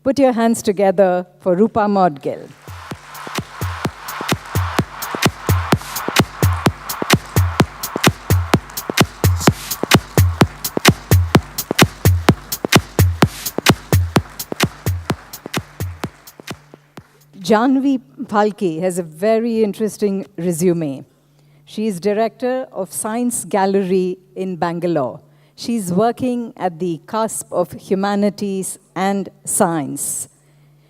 Put your hands together for Roopa Moudgil. Jahnavi Phalkey has a very interesting resume. She is director of Science Gallery in Bangalore. She's working at the cusp of humanities and science.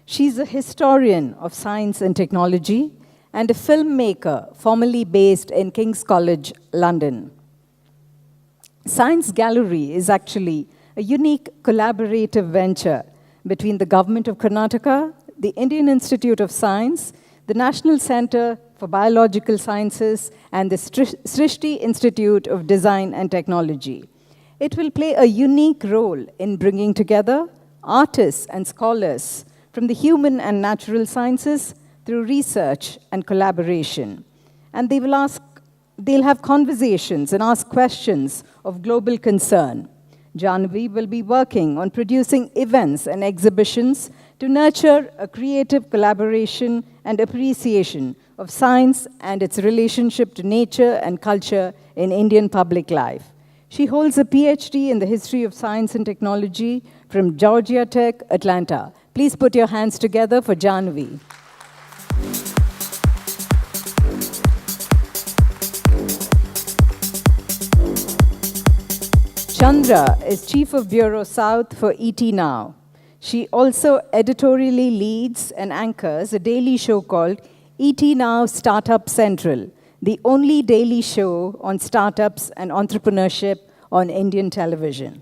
She's a historian of science and technology and a filmmaker formerly based in King's College, London. Science Gallery is actually a unique collaborative venture between the Government of Karnataka, the Indian Institute of Science, the National Center for Biological Sciences, and the Srishti Institute of Design and Technology. It will play a unique role in bringing together artists and scholars from the human and natural sciences through research and collaboration. And they'll have conversations and ask questions of global concern. Jahnavi will be working on producing events and exhibitions to nurture a creative collaboration and appreciation of science and its relationship to nature and culture in Indian public life. She holds a PhD in the history of science and technology from Georgia Tech, Atlanta. Please put your hands together for Jahnavi. Chandra is Chief of Bureau South for ET Now. She also editorially leads and anchors a daily show called ET Now Startup Central, the only daily show on startups and entrepreneurship on Indian television.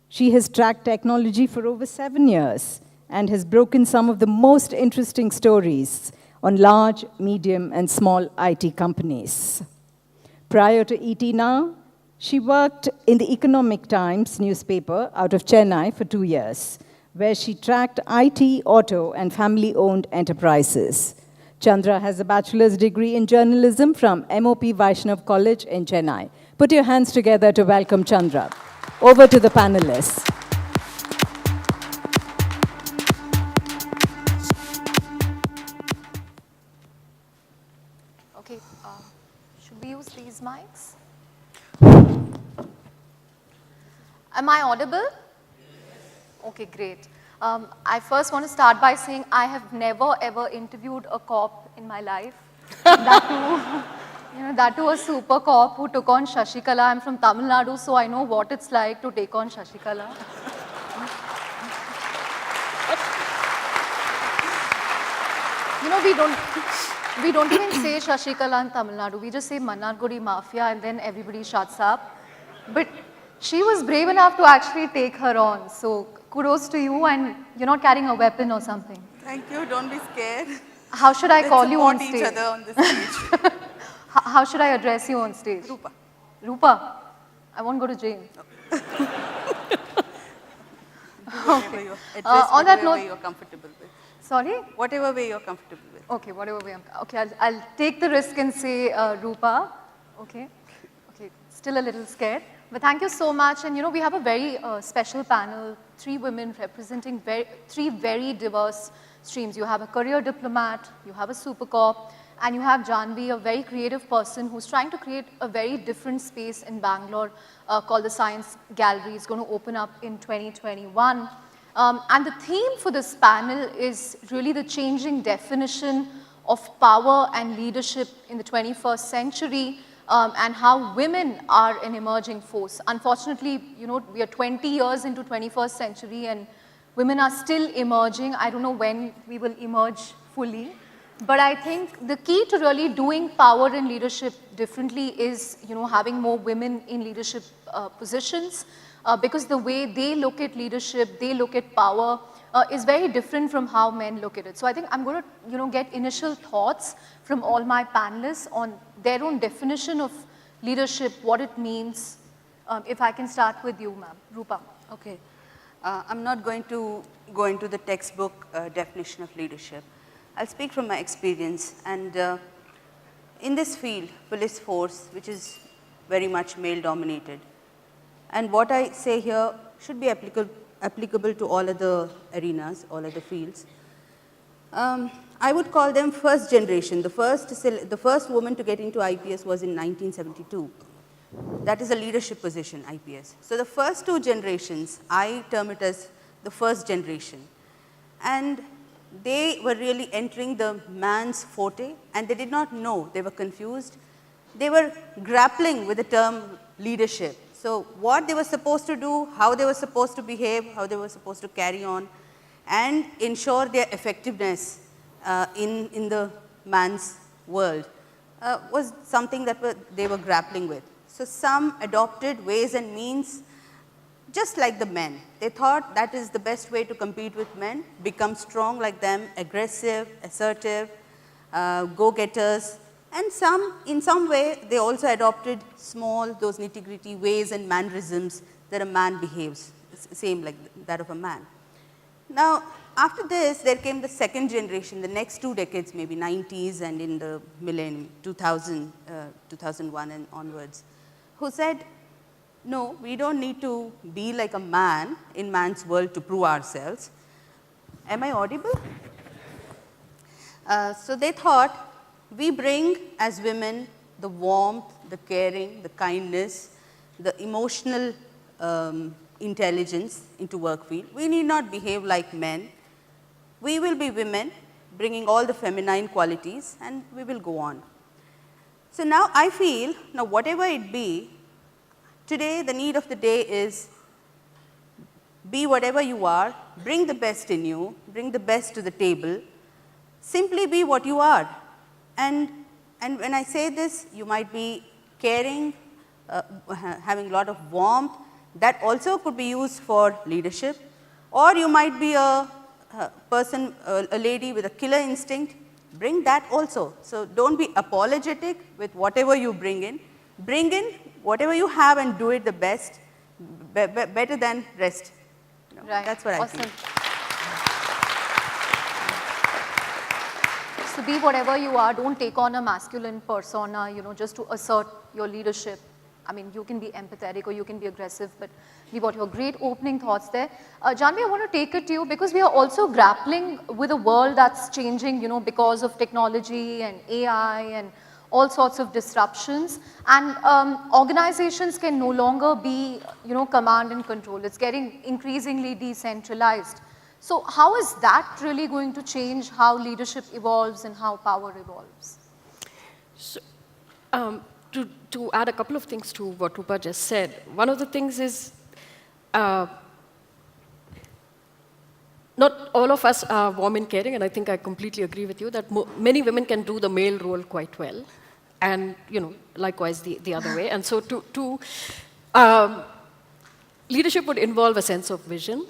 She has tracked technology for over 7 years and has broken some of the most interesting stories on large, medium, and small IT companies. Prior to ET Now, she worked in the Economic Times newspaper out of Chennai for 2 years, where she tracked IT, auto, and family-owned enterprises. Chandra has a bachelor's degree in journalism from MOP Vaishnav College in Chennai. Put your hands together to welcome Chandra. Over to the panelists. Okay, should we use these mics? Am I audible? Okay, great. I first want to start by saying I have never ever interviewed a cop in my life. That too a super cop who took on Shashikala. I'm from Tamil Nadu, so I know what it's like to take on Shashikala. We don't even say Shashikala in Tamil Nadu. We just say Mannargudi Mafia and then everybody shuts up. But she was brave enough to actually take her on. So kudos to you, and you're not carrying a weapon or something. Thank you. Don't be scared. How should I call you on stage? Let's support each other on this stage. How should I address you on stage? Roopa. Roopa. I won't go to jail. Okay. Whatever way you're comfortable with. Sorry? Whatever way you're comfortable with. Okay, whatever way okay, I'll take the risk and say Roopa. Okay. Okay, still a little scared. But thank you so much. And we have a very special panel, 3 women representing 3 very diverse streams. You have a career diplomat, you have a super cop, and you have Jahnavi, a very creative person who's trying to create a very different space in Bangalore called the Science Gallery. It's going to open up in 2021. And the theme for this panel is really the changing definition of power and leadership in the 21st century. And how women are an emerging force. Unfortunately, we are 20 years into 21st century and women are still emerging. I don't know when we will emerge fully. But I think the key to really doing power and leadership differently is, having more women in leadership positions. Because the way they look at leadership, they look at power, is very different from how men look at it. So I think I'm going to, get initial thoughts from all my panelists on their own definition of leadership, what it means. If I can start with you, ma'am. Roopa. Okay. I'm not going to go into the textbook definition of leadership. I'll speak from my experience. And in this field, police force, which is very much male dominated, and what I say here should be applicable applicable to all other arenas, all other fields. I would call them first generation. The first woman to get into IPS was in 1972. That is a leadership position, IPS. So the first two generations, I term it as the first generation. And they were really entering the man's forte, and they did not know, they were confused. They were grappling with the term leadership. So what they were supposed to do, how they were supposed to behave, how they were supposed to carry on, and ensure their effectiveness in the man's world was something that they were grappling with. So some adopted ways and means just like the men. They thought that is the best way to compete with men, become strong like them, aggressive, assertive, go-getters. And in some way, they also adopted small, those nitty-gritty ways and mannerisms that a man behaves, same like that of a man. Now, after this, there came the second generation, the next 2 decades, maybe 90s and in the millennium, 2000, 2001 and onwards, who said, no, we don't need to be like a man in man's world to prove ourselves. Am I audible? So they thought, we bring as women the warmth, the caring, the kindness, the emotional intelligence into work field. We need not behave like men. We will be women bringing all the feminine qualities, and we will go on. So now I feel, now whatever it be, today the need of the day is be whatever you are, bring the best in you, bring the best to the table, simply be what you are. And when I say this, you might be caring, having a lot of warmth. That also could be used for leadership. Or you might be a person, a lady with a killer instinct. Bring that also. So don't be apologetic with whatever you bring in. Bring in whatever you have and do it the best, better than rest. Right. That's what awesome. I think. So be whatever you are, don't take on a masculine persona, just to assert your leadership. I mean, you can be empathetic or you can be aggressive, but be what your great opening thoughts there. Jahnavi, I want to take it to you because we are also grappling with a world that's changing, because of technology and AI and all sorts of disruptions. And organizations can no longer be, command and control. It's getting increasingly decentralized. So how is that really going to change how leadership evolves and how power evolves? So, to add a couple of things to what Roopa just said, one of the things is not all of us are warm and caring, and I think I completely agree with you that many women can do the male role quite well, and likewise the other way. And so leadership would involve a sense of vision.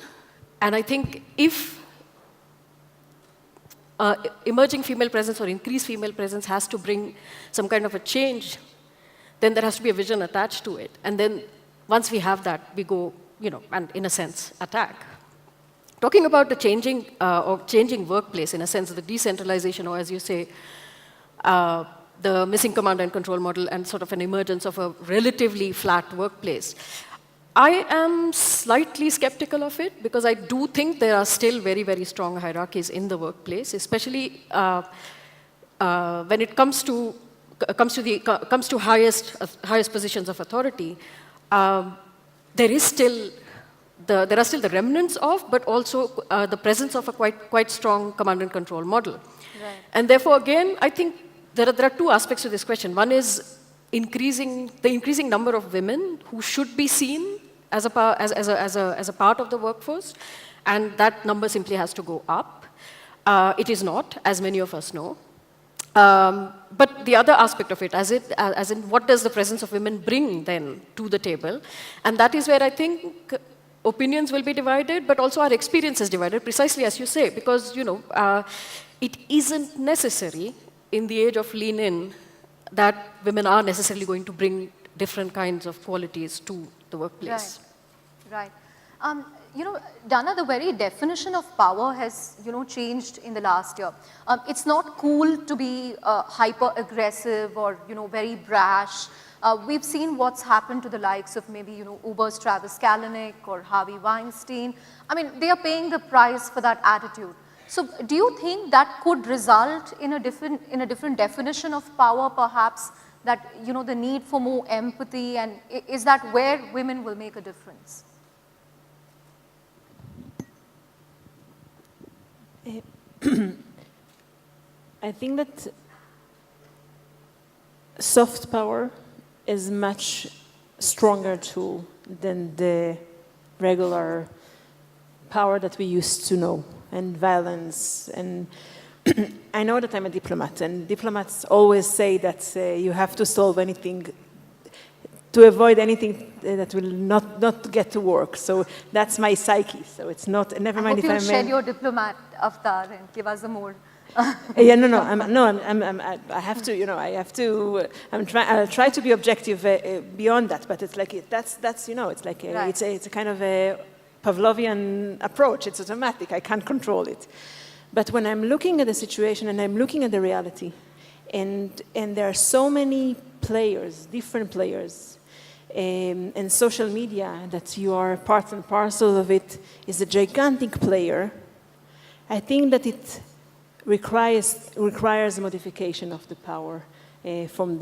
And I think if emerging female presence or increased female presence has to bring some kind of a change, then there has to be a vision attached to it. And then once we have that, we go, and in a sense, attack. Talking about the changing workplace, in a sense, the decentralization, or as you say, the missing command and control model and sort of an emergence of a relatively flat workplace. I am slightly skeptical of it because I do think there are still very, very strong hierarchies in the workplace, especially when it comes to highest positions of authority. There are still the remnants of, but also the presence of a quite strong command and control model. Right. And therefore, again, I think there are 2 aspects to this question. One is the increasing number of women who should be seen as a part of the workforce, and that number simply has to go up. It is not, as many of us know. But the other aspect of it, as in what does the presence of women bring then to the table, and that is where I think opinions will be divided, but also our experience is divided, precisely as you say, because it isn't necessary in the age of lean in that women are necessarily going to bring different kinds of qualities to the workplace. Right. Dana, the very definition of power has, changed in the last year. It's not cool to be hyper-aggressive or, very brash. We've seen what's happened to the likes of maybe, Uber's Travis Kalanick or Harvey Weinstein. I mean, they are paying the price for that attitude. So do you think that could result in a different definition of power, perhaps, that, the need for more empathy, and is that where women will make a difference? I think that soft power is much stronger tool than the regular power that we used to know, and violence. And I know that I'm a diplomat, and diplomats always say that you have to solve anything, to avoid anything that will not get to work. So that's my psyche. So it's not, never mind if I'm... I hope you'll shed your diplomat avatar and give us a more... Yeah, I have to, I'll try to be objective beyond that, but it's like, that's it's like, right. It's a kind of a Pavlovian approach. It's automatic. I can't control it. But when I'm looking at the situation and I'm looking at the reality, and there are so many players, different players, and social media that you are part and parcel of it is a gigantic player, I think that it requires modification of the power from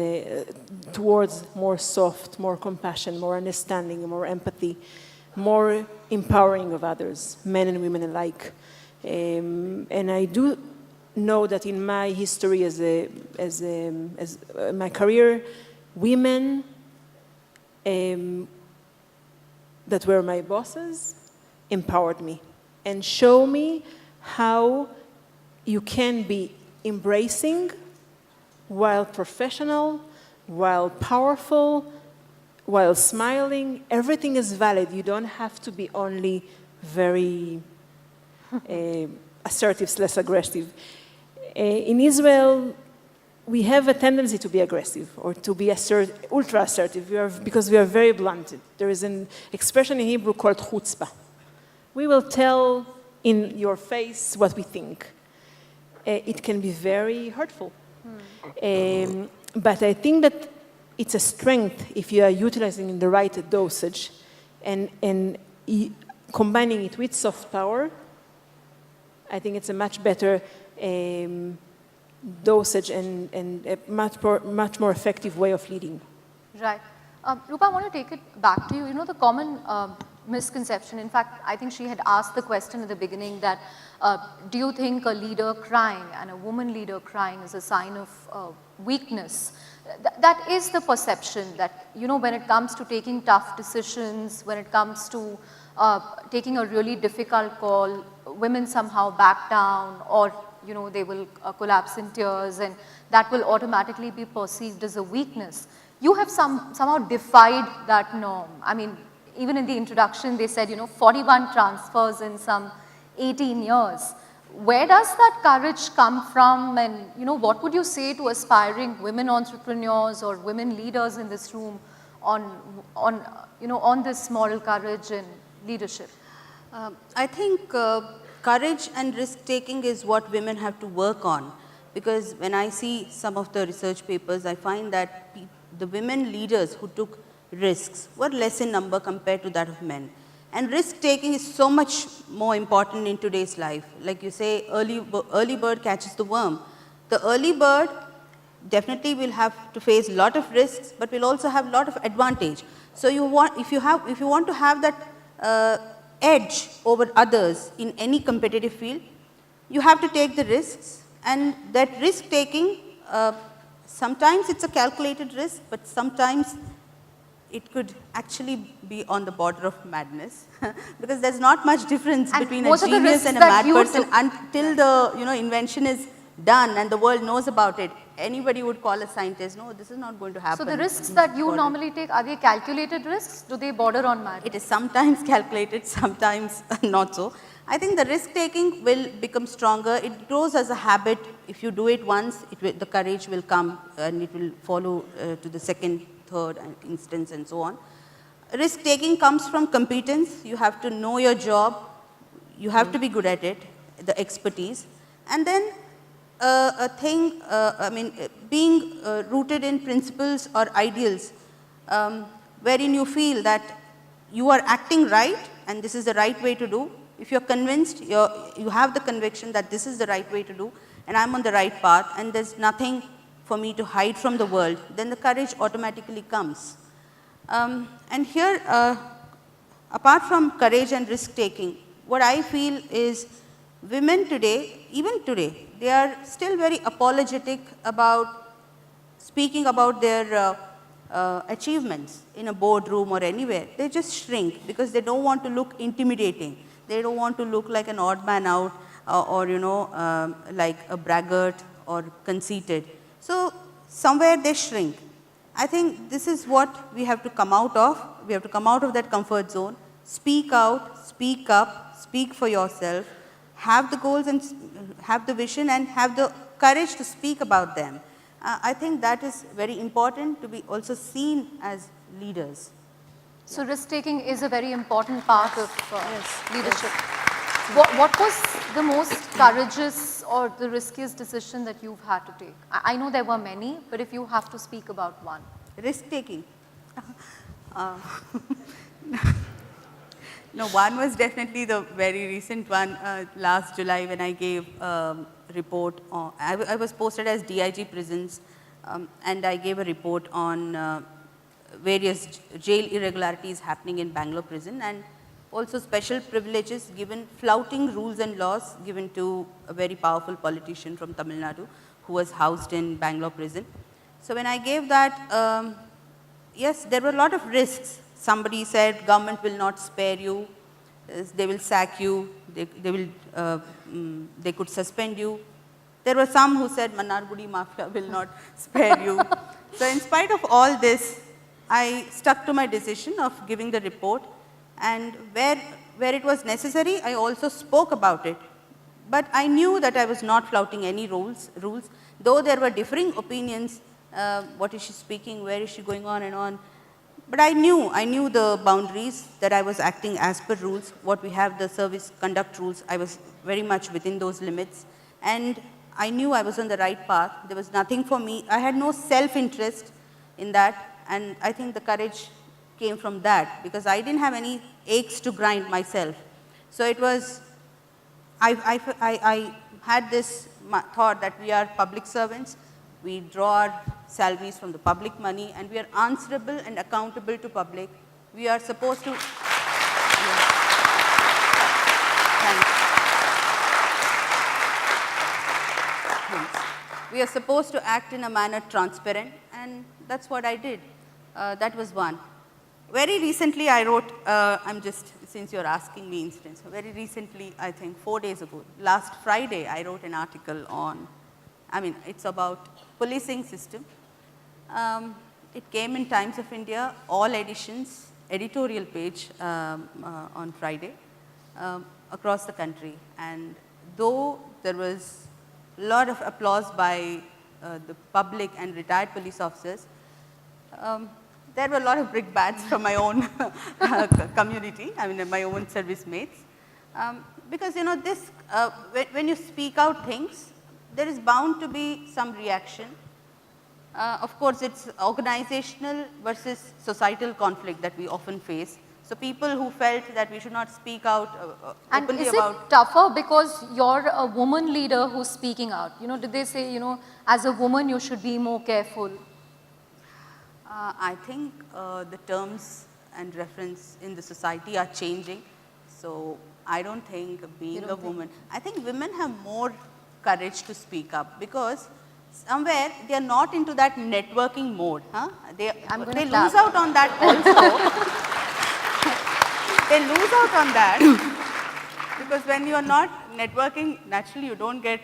towards more soft, more compassion, more understanding, more empathy, more empowering of others, men and women alike. And I do know that in my history as my career, women that were my bosses empowered me and show me how you can be embracing while professional, while powerful, while smiling. Everything is valid. You don't have to be only very assertive, less aggressive. In Israel, we have a tendency to be aggressive or to be ultra assertive because we are very blunt. There is an expression in Hebrew called chutzpah. We will tell in your face what we think. It can be very hurtful. But I think that it's a strength if you are utilizing in the right dosage and combining it with soft power. I think it's a much better dosage and a much more effective way of leading. Right. Roopa, I want to take it back to you. You know, the common misconception, in fact, I think she had asked the question at the beginning that, do you think a leader crying and a woman leader crying is a sign of weakness? That is the perception that, you know, when it comes to taking tough decisions, when it comes to taking a really difficult call, women somehow back down, or, you know, they will collapse in tears, and that will automatically be perceived as a weakness. You have somehow defied that norm. I mean, even in the introduction, they said, you know, 41 transfers in some 18 years. Where does that courage come from? And, you know, what would you say to aspiring women entrepreneurs or women leaders in this room on this moral courage and leadership? I think courage and risk-taking is what women have to work on, because when I see some of the research papers, I find that the women leaders who took risks were less in number compared to that of men. And risk-taking is so much more important in today's life. Like you say, early bird catches the worm. The early bird definitely will have to face a lot of risks, but will also have a lot of advantage. So if you want to have that edge over others in any competitive field, you have to take the risks. And that risk-taking, sometimes it's a calculated risk, but sometimes it could actually be on the border of madness because there's not much difference between a genius and a mad person until the invention is done and the world knows about it. Anybody would call a scientist, no, this is not going to happen. So the risks that you normally take, are they calculated risks? Do they border on madness? It is sometimes calculated, sometimes not so. I think the risk-taking will become stronger. It grows as a habit. If you do it once, the courage will come and it will follow to the second, third instance and so on. Risk-taking comes from competence. You have to know your job. You have to be good at it, the expertise. And then being rooted in principles or ideals wherein you feel that you are acting right and this is the right way to do. If you're convinced, you have the conviction that this is the right way to do and I'm on the right path and there's nothing for me to hide from the world, then the courage automatically comes. And here, apart from courage and risk taking, what I feel is women today, even today, they are still very apologetic about speaking about their achievements in a boardroom or anywhere. They just shrink because they don't want to look intimidating. They don't want to look like an odd man out or like a braggart or conceited. So somewhere they shrink. I think this is what we have to come out of. We have to come out of that comfort zone, speak out, speak up, speak for yourself, have the goals and have the vision and have the courage to speak about them. I think that is very important to be also seen as leaders. So risk-taking is a very important part of leadership. What was the most courageous or the riskiest decision that you've had to take? I know there were many, but if you have to speak about one. Risk-taking? No, one was definitely the very recent one last July when I gave report on, I was posted as DIG prisons and I gave a report on various jail irregularities happening in Bangalore prison and also special privileges given, flouting rules and laws given to a very powerful politician from Tamil Nadu who was housed in Bangalore prison. So when I gave that, yes, there were a lot of risks. Somebody said government will not spare you, they will sack you, they could suspend you. There were some who said Mannargudi Mafia will not spare you. So in spite of all this, I stuck to my decision of giving the report and where it was necessary, I also spoke about it. But I knew that I was not flouting any rules, though there were differing opinions, what is she speaking, where is she going on and on. But I knew the boundaries, that I was acting as per rules, what we have, the service conduct rules, I was very much within those limits. And I knew I was on the right path, there was nothing for me, I had no self-interest in that, and I think the courage came from that, because I didn't have any aches to grind myself. So it was, I had this thought that we are public servants, we draw our salaries from the public money and we are answerable and accountable to public. We are supposed to, we are supposed to act in a manner transparent and that's what I did. That was one. Very recently I wrote, since you're asking me incidents, very recently, I think 4 days ago, last Friday, I wrote an article on, it's about policing system. It came in Times of India, all editions, editorial page on Friday across the country. And though there was a lot of applause by the public and retired police officers, there were a lot of brickbats from my own community, my own service mates. Because this, when you speak out things, there is bound to be some reaction. Of course, it's organizational versus societal conflict that we often face. So people who felt that we should not speak out openly about... And is it tougher because you're a woman leader who's speaking out? Did they say, as a woman you should be more careful? I think the terms and reference in the society are changing. So I don't think being a woman, I think women have more courage to speak up because somewhere they are not into that networking mode. They lose out on that also. They lose out on that because when you are not networking, naturally you don't get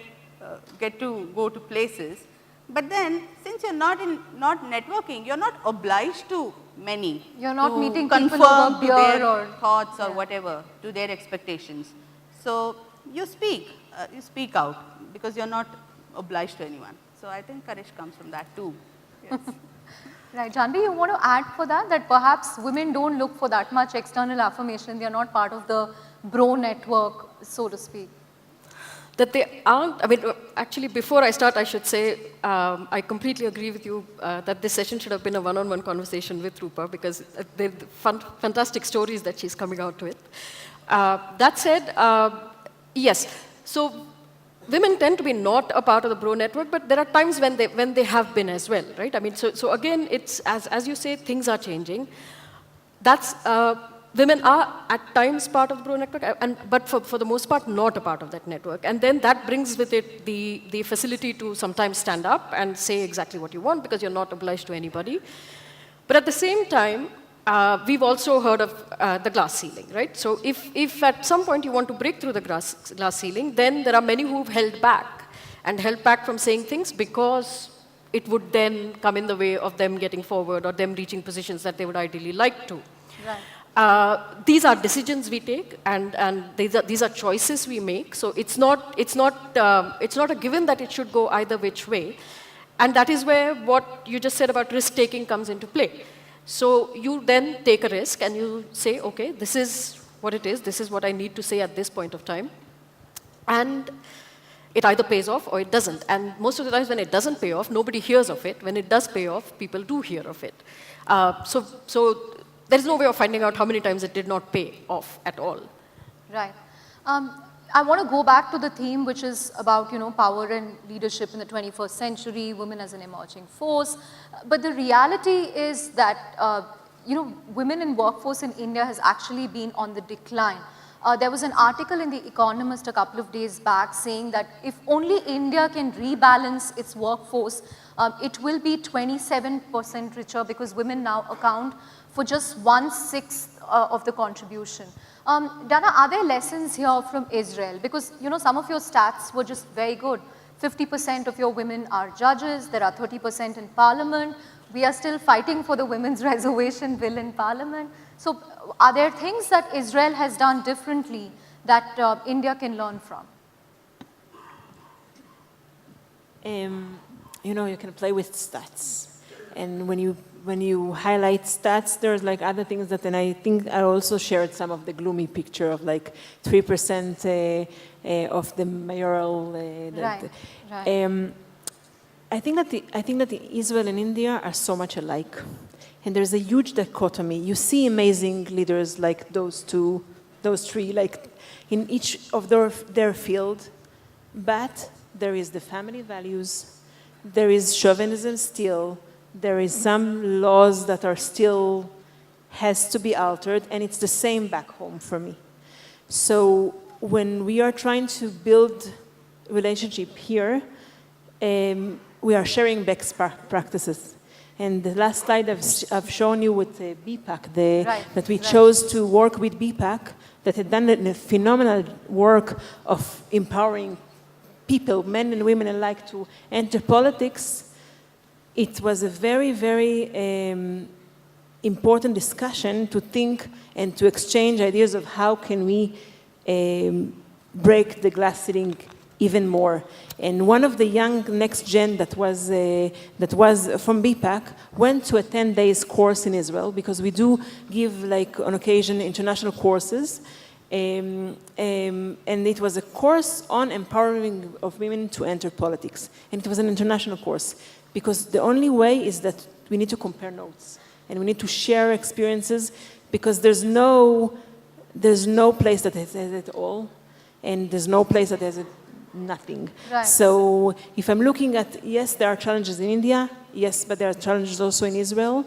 to go to places. But then, since you're not networking, you're not obliged to many. You're not meeting people over beer to their or thoughts or whatever, to their expectations. So you speak out because you're not obliged to anyone. So I think courage comes from that too. Yes. Right, Jahnavi, you want to add for that perhaps women don't look for that much external affirmation. They are not part of the bro network, so to speak. that they aren't, I mean, actually before I start, I should say, I completely agree with you that this session should have been a one-on-one conversation with Roopa because they're fantastic stories that she's coming out with. That said, yes, so women tend to be not a part of the bro network, but there are times when they have been as well, right? I mean, so again, it's, as you say, things are changing. That's, women are at times part of the bro network, but for the most part, not a part of that network. And then that brings with it the facility to sometimes stand up and say exactly what you want because you're not obliged to anybody. But at the same time, we've also heard of the glass ceiling, right? So if at some point you want to break through the glass ceiling, then there are many who've held back from saying things because it would then come in the way of them getting forward or them reaching positions that they would ideally like to. Right. These are decisions we take, and these are choices we make. So it's not a given that it should go either which way, and that is where what you just said about risk taking comes into play. So you then take a risk and you say, okay, this is what it is. This is what I need to say at this point of time, and it either pays off or it doesn't. And most of the times when it doesn't pay off, nobody hears of it. When it does pay off, people do hear of it. So there is no way of finding out how many times it did not pay off at all. Right. I want to go back to the theme, which is about, power and leadership in the 21st century, women as an emerging force. But the reality is that, women in workforce in India has actually been on the decline. There was an article in The Economist a couple of days back saying that if only India can rebalance its workforce, it will be 27% richer because women now account for just 1/6 of the contribution. Dana, are there lessons here from Israel? Because, some of your stats were just very good. 50% of your women are judges, there are 30% in parliament. We are still fighting for the women's reservation bill in parliament. So are there things that Israel has done differently that India can learn from? You can play with stats. And when you highlight stats, there's like other things that, and I think I also shared some of the gloomy picture of like 3% of the mayoral. Right. I think that Israel and India are so much alike, and there's a huge dichotomy. You see amazing leaders like those three, like in each of their field, but there is the family values, there is chauvinism still, there is some laws that are still has to be altered, and it's the same back home for me. So when we are trying to build relationship here, we are sharing best practices. And the last slide I've shown you with BPAC, that we chose to work with BPAC, that had done a phenomenal work of empowering people, men and women alike, to enter politics. It was a very, very important discussion to think and to exchange ideas of how can we break the glass ceiling even more. And one of the young next gen that was from BPAC went to a 10 days course in Israel, because we do give, like, on occasion, international courses. And it was a course on empowering of women to enter politics. And it was an international course, because the only way is that we need to compare notes and we need to share experiences, because there's no place that has it all, and there's no place that has nothing. Right. So if I'm looking at, yes, there are challenges in India, yes, but there are challenges also in Israel,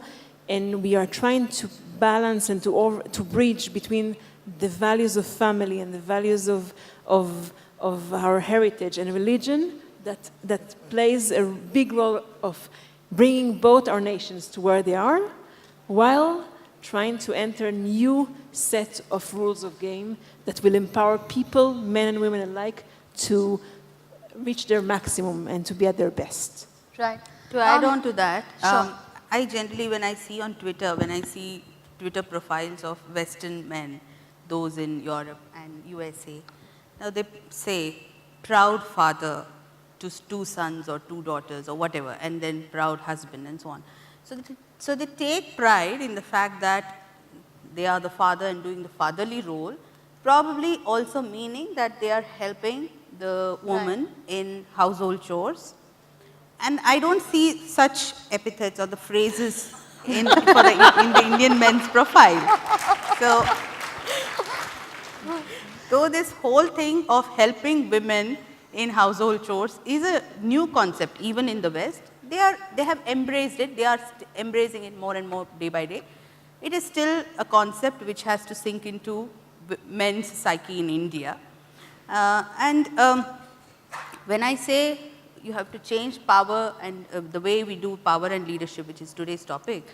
and we are trying to balance and to bridge between the values of family and the values of our heritage and religion that plays a big role of bringing both our nations to where they are, while trying to enter a new set of rules of game that will empower people, men and women alike, to reach their maximum and to be at their best. Right. To add on to that, sure. I generally, when I see on Twitter, Twitter profiles of Western men, those in Europe and USA, now they say proud father to 2 sons or 2 daughters or whatever, and then proud husband and so on. So they take pride in the fact that they are the father and doing the fatherly role, probably also meaning that they are helping the woman in household chores. And I don't see such epithets or the phrases in the Indian men's profile. So, though this whole thing of helping women in household chores is a new concept even in the West, they have embraced it, they are embracing it more and more day by day. It is still a concept which has to sink into men's psyche in India. When I say you have to change power and the way we do power and leadership, which is today's topic,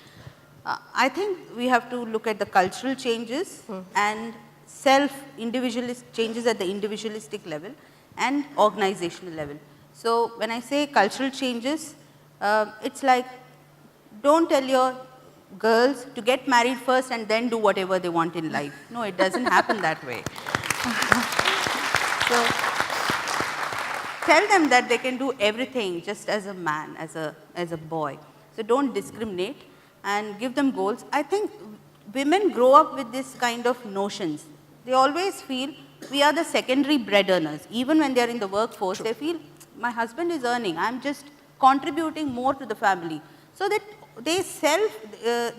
I think we have to look at the cultural changes and self-individualist changes at the individualistic level and organizational level. So when I say cultural changes, it's like, don't tell your girls to get married first and then do whatever they want in life. No, it doesn't happen that way. So tell them that they can do everything just as a man, as a boy. So don't discriminate and give them goals. I think women grow up with this kind of notions. They always feel we are the secondary bread earners. Even when they are in the workforce, they feel my husband is earning, I'm just contributing more to the family. So that they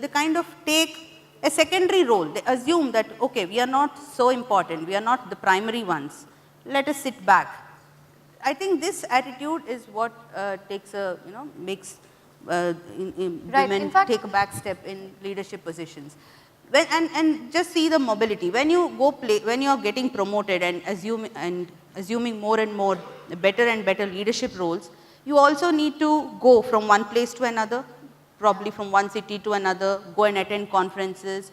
kind of take a secondary role. They assume that, okay, we are not so important, we are not the primary ones. Let us sit back. I think this attitude is what makes women take a back step in leadership positions. And just see the mobility. When you when you are getting promoted and assuming more and more better and better leadership roles, you also need to go from one place to another, probably from one city to another, go and attend conferences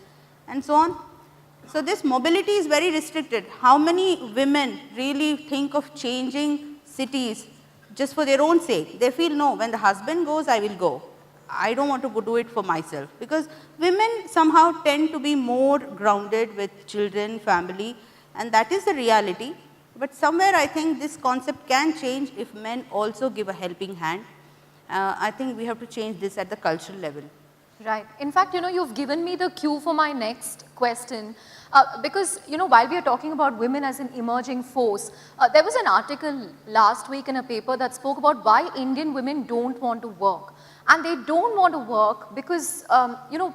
and so on. So this mobility is very restricted. How many women really think of changing cities just for their own sake? They feel, no, when the husband goes, I will go. I don't want to go do it for myself. Because women somehow tend to be more grounded with children, family, and that is the reality. But somewhere I think this concept can change if men also give a helping hand. I think we have to change this at the cultural level. Right. In fact, you've given me the cue for my next question. Because, while we are talking about women as an emerging force, there was an article last week in a paper that spoke about why Indian women don't want to work. And they don't want to work because,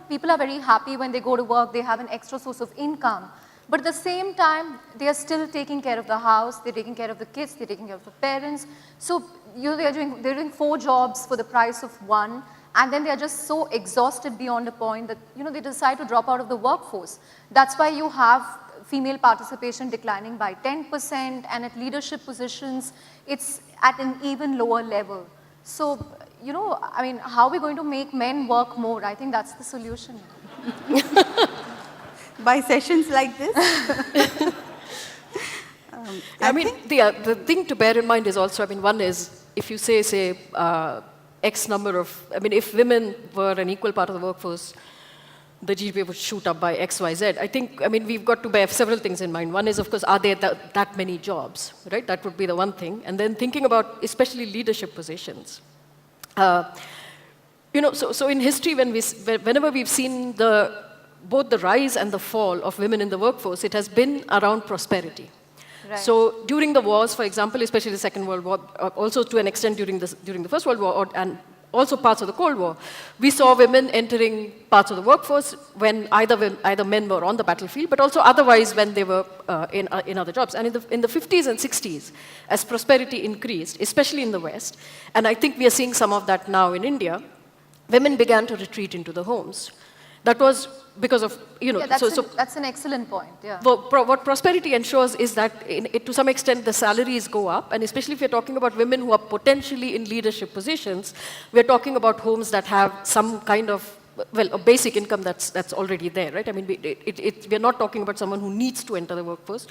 people are very happy when they go to work, they have an extra source of income. But at the same time, they are still taking care of the house, they're taking care of the kids, they're taking care of the parents. So, they're doing 4 jobs for the price of 1. And then they are just so exhausted beyond a point that, they decide to drop out of the workforce. That's why you have female participation declining by 10%, and at leadership positions, it's at an even lower level. So, how are we going to make men work more? I think that's the solution. By sessions like this? The thing to bear in mind is also, one is, if you say, X number of, if women were an equal part of the workforce, the GDP would shoot up by X, Y, Z. I think, we've got to bear several things in mind. One is, of course, are there that many jobs, right? That would be the one thing. And then thinking about especially leadership positions. So in history, whenever we've seen both the rise and the fall of women in the workforce, it has been around prosperity. Right. So during the wars, for example, especially the Second World War, also to an extent during the First World War, and also parts of the Cold War, we saw women entering parts of the workforce when either men were on the battlefield, but also otherwise when they were in other jobs. And in the 50s and 60s, as prosperity increased, especially in the West, and I think we are seeing some of that now in India, women began to retreat into the homes. That was because of, that's an excellent point, yeah. What prosperity ensures is that, to some extent, the salaries go up, and especially if you're talking about women who are potentially in leadership positions, we're talking about homes that have some kind of, a basic income that's already there, right? We're not talking about someone who needs to enter the workforce.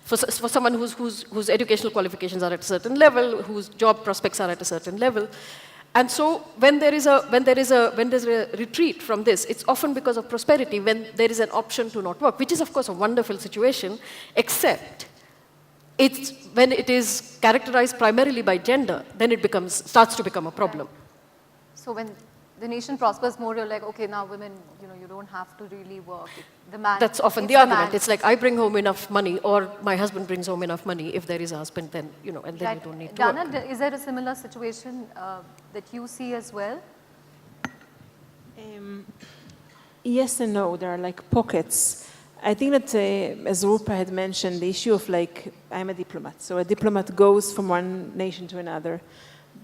For someone whose educational qualifications are at a certain level, whose job prospects are at a certain level. And so when there's a retreat from this, it's often because of prosperity, when there is an option to not work, which is of course a wonderful situation, except when it is characterized primarily by gender, then it starts to become a problem. So when the nation prospers more, you're like, okay, now women, you don't have to really work. The man. That's often it's the argument. man. It's like, I bring home enough money, or my husband brings home enough money. If there is a husband, then, and then Right. you don't need to work. Dana, is there a similar situation that you see as well? Yes and no. There are like pockets. I think that, as Roopa had mentioned, the issue of like, I'm a diplomat. So a diplomat goes from one nation to another.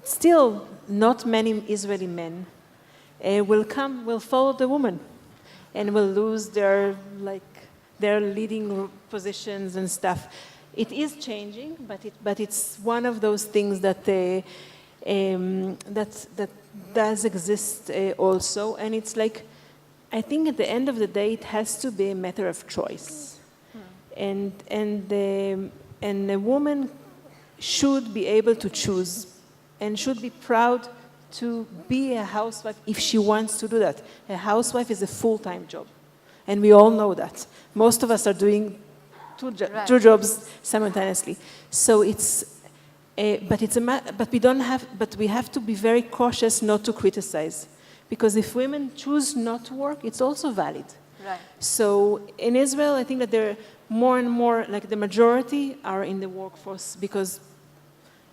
Still, not many Israeli men will follow the woman and will lose their leading positions and stuff. It is changing, but it's one of those things that that does exist also. And it's like, I think at the end of the day, it has to be a matter of choice. And a woman should be able to choose and should be proud to be a housewife if she wants to do that. A housewife is a full-time job, and we all know that. Most of us are doing two jobs simultaneously. So but we have to be very cautious not to criticize, because if women choose not to work, it's also valid. Right. So in Israel, I think that there are more and more, like the majority are in the workforce because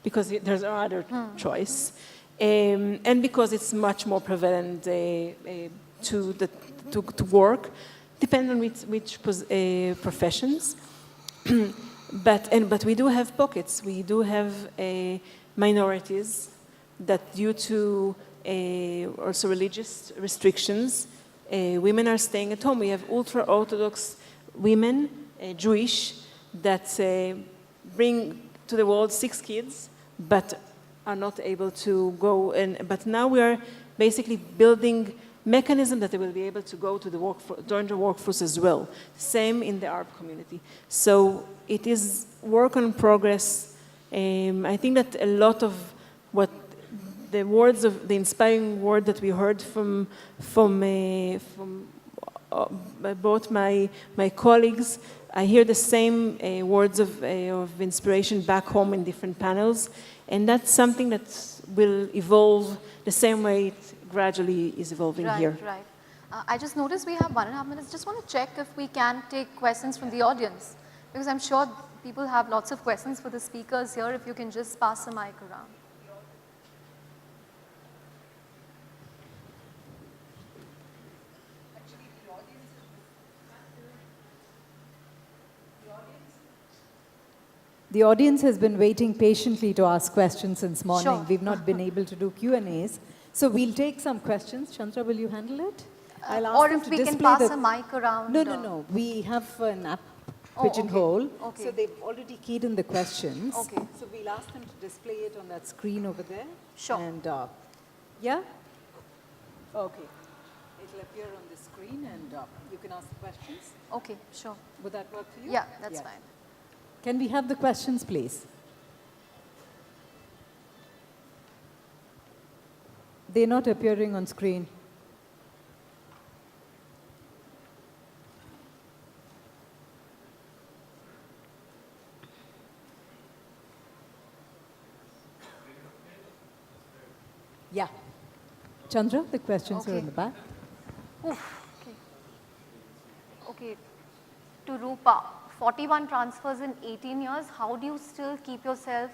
there's no other choice. And because it's much more prevalent to work, depending on which professions. But we do have pockets. We do have minorities that, due to also religious restrictions, women are staying at home. We have ultra-Orthodox women, Jewish, that bring to the world 6 kids, but are not able to go. But now we are basically building mechanism that they will be able to go to join the workforce as well. Same in the Arab community. So it is work in progress. I think that a lot of what the inspiring word that we heard from both my colleagues, I hear the same words of inspiration back home in different panels, and that's something that will evolve the same way it gradually is evolving here. Right. I just noticed we have 1.5 minutes. Just want to check if we can take questions from the audience, because I'm sure people have lots of questions for the speakers here. If you can just pass the mic around. The audience has been waiting patiently to ask questions since morning. Sure. We've not been able to do Q&As. So we'll take some questions. Chandra, will you handle it? I'll ask Or them if to we can display pass a mic around. No. We have an app, Oh, Pigeonhole. okay. So they've already keyed in the questions. Okay. So we'll ask them to display it on that screen over there. Sure. And, yeah? Okay. It'll appear on the screen and you can ask the questions. Okay, sure. Would that work for you? Yeah, that's fine. Can we have the questions, please? They're not appearing on screen. Yeah. Chandra, the questions are in the back. Oof, okay. To Roopa, 41 transfers in 18 years. How do you still keep yourself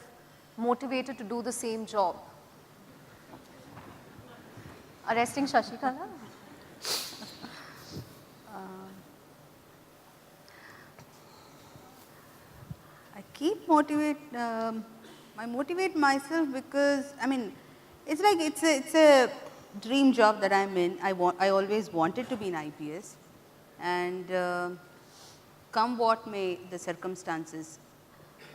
motivated to do the same job? Arresting Shashikala? I motivate myself because, I mean, it's like it's a dream job that I'm in. I always wanted to be an IPS, and come what may the circumstances,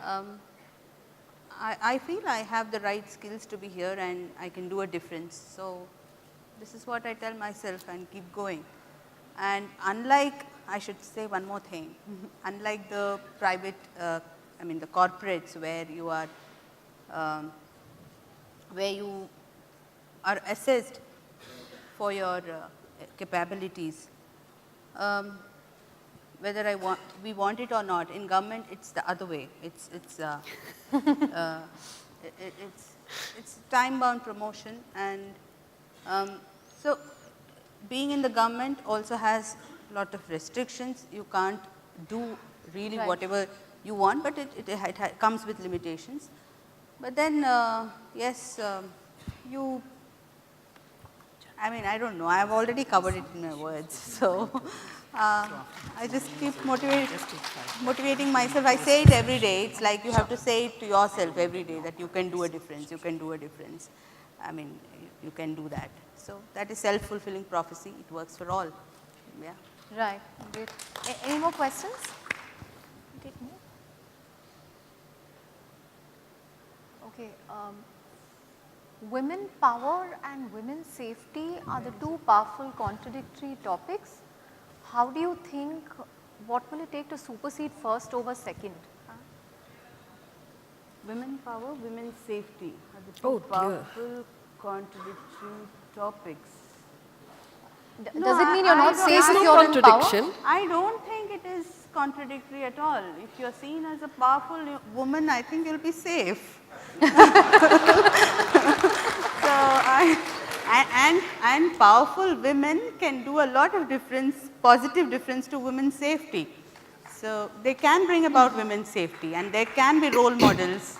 I feel I have the right skills to be here and I can do a difference. So this is what I tell myself and keep going. And unlike, I should say one more thing, unlike the private, the corporates where you are assessed for your capabilities, whether we want it or not. In government, it's the other way. It's time-bound promotion, and So being in the government also has a lot of restrictions. You can't do really Right. whatever you want, but it comes with limitations. But then, yes, I mean, I don't know, I have already covered it in my words. So I just keep motivating myself. I say it every day. It's like you have to say it to yourself every day that you can do a difference, you can do a difference. I mean, you can do that. So that is self-fulfilling prophecy. It works for all. Yeah. Right, great. Any more questions? Take more. Okay, women power and women safety are the two powerful contradictory topics. How do you think, what will it take to supersede first over second? Women power, women's safety are the Oh, two dear. powerful contradictory topics. Does it mean you're not don't- safe I if don't- you're in power? contradiction. I don't think it is contradictory at all. If you're seen as a powerful woman, I think you'll be safe. So and powerful women can do a lot of difference, positive difference to women's safety. So they can bring about women's safety, and they can be role models.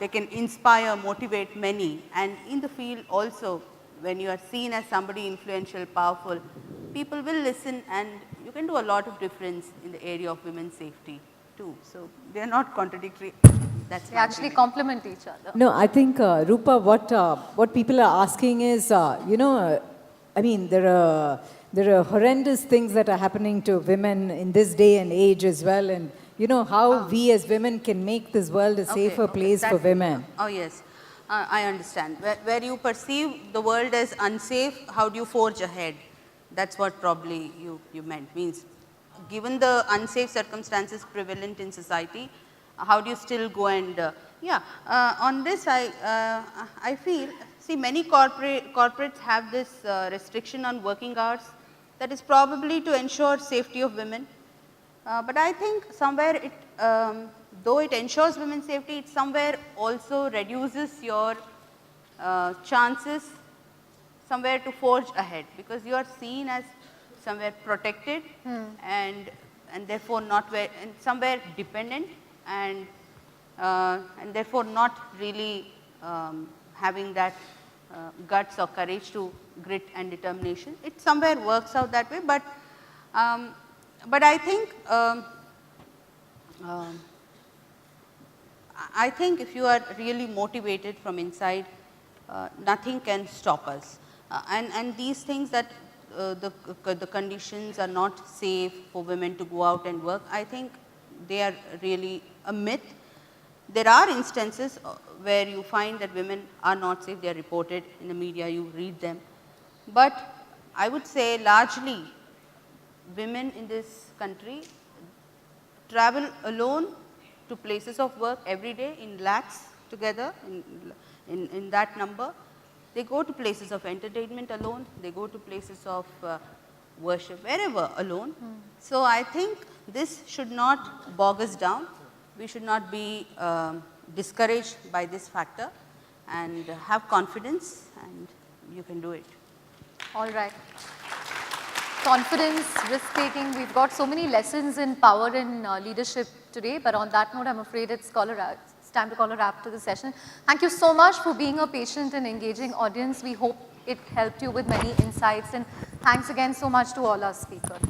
They can inspire, motivate many, and in the field also, when you are seen as somebody influential, powerful, people will listen, and you can do a lot of difference in the area of women's safety too. So they are not contradictory. That's They my actually opinion. complement each other. No, I think, Roopa, what people are asking is, I mean, there are horrendous things that are happening to women in this day and age as well, and you know how we as women can make this world a safer place for women. Oh yes, I understand. Where you perceive the world as unsafe, how do you forge ahead? That's what probably you meant. Means, given the unsafe circumstances prevalent in society, how do you still go and on this I feel, see, many corporates have this restriction on working hours that is probably to ensure safety of women. But I think somewhere it, though it ensures women's safety, it somewhere also reduces your chances somewhere to forge ahead, because you are seen as somewhere protected and therefore not and somewhere dependent, and therefore not really having that guts or courage to grit and determination. It somewhere works out that way, but I think if you are really motivated from inside, nothing can stop us. And these things that the conditions are not safe for women to go out and work, I think they are really a myth. There are instances where you find that women are not safe, they are reported in the media, you read them. But I would say largely women in this country travel alone to places of work every day in lakhs together, in that number. They go to places of entertainment alone, they go to places of worship, wherever alone. So I think this should not bog us down. We should not be discouraged by this factor, and have confidence, and you can do it. All right. Confidence, risk-taking, we've got so many lessons in power and leadership today, but on that note, I'm afraid it's time to call a wrap to the session. Thank you so much for being a patient and engaging audience. We hope it helped you with many insights, and thanks again so much to all our speakers.